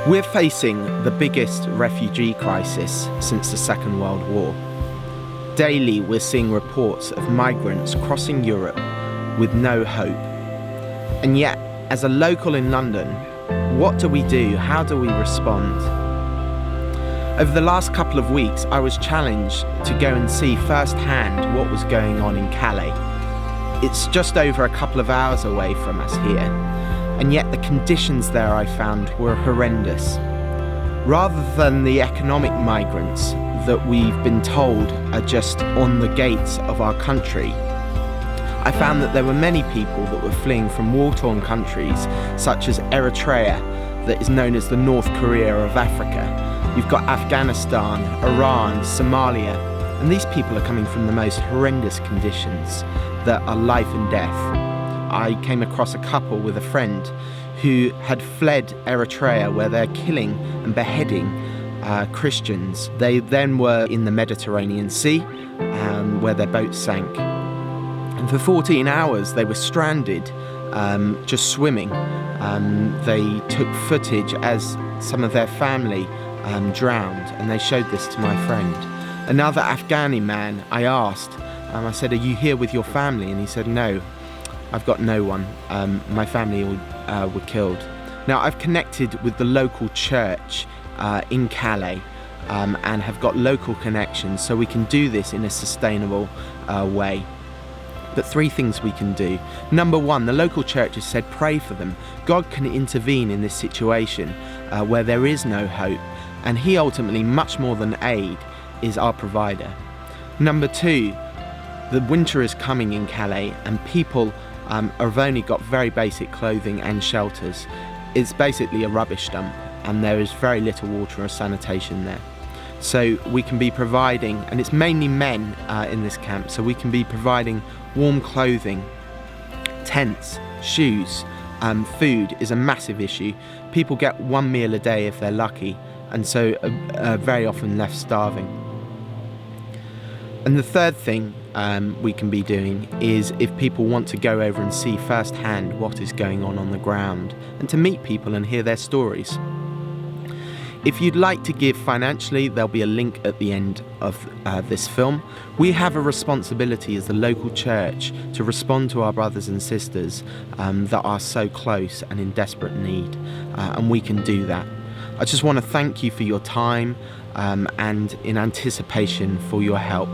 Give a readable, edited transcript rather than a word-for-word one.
We're facing the biggest refugee crisis since the Second World War. Daily, we're seeing reports of migrants crossing Europe with no hope. And yet, as a local in London, what do we do? How do we respond? Over the last couple of weeks, I was challenged to go and see firsthand what was going on in Calais. It's just over a couple of hours away from us here, and yet the conditions there I found were horrendous. Rather than the economic migrants that we've been told are just on the gates of our country, I found that there were many people that were fleeing from war-torn countries such as Eritrea, that is known as the North Korea of Africa. You've got Afghanistan, Iran, Somalia, and these people are coming from the most horrendous conditions that are life and death. I came across a couple with a friend who had fled Eritrea, where they're killing and beheading Christians. They then were in the Mediterranean Sea, where their boat sank. And for 14 hours they were stranded, just swimming. They took footage as some of their family drowned, and they showed this to my friend. Another Afghani man, I asked, I said, "Are you here with your family?" And he said, "No, I've got no one. My family were killed." Now, I've connected with the local church in Calais and have got local connections, so we can do this in a sustainable way. But 3 things we can do. Number 1, the local church has said pray for them. God can intervene in this situation where there is no hope, and He ultimately, much more than aid, is our provider. Number 2, the winter is coming in Calais, and people have only got very basic clothing and shelters. It's basically a rubbish dump, and there is very little water or sanitation there. So we can be providing, and it's mainly men in this camp, so we can be providing warm clothing, tents, shoes. Food is a massive issue. People get 1 meal a day if they're lucky, and so are very often left starving. And the third thing we can be doing is, if people want to go over and see firsthand what is going on the ground, and to meet people and hear their stories. If you'd like to give financially, there'll be a link at the end of this film. We have a responsibility as the local church to respond to our brothers and sisters that are so close and in desperate need, and we can do that. I just want to thank you for your time and in anticipation for your help.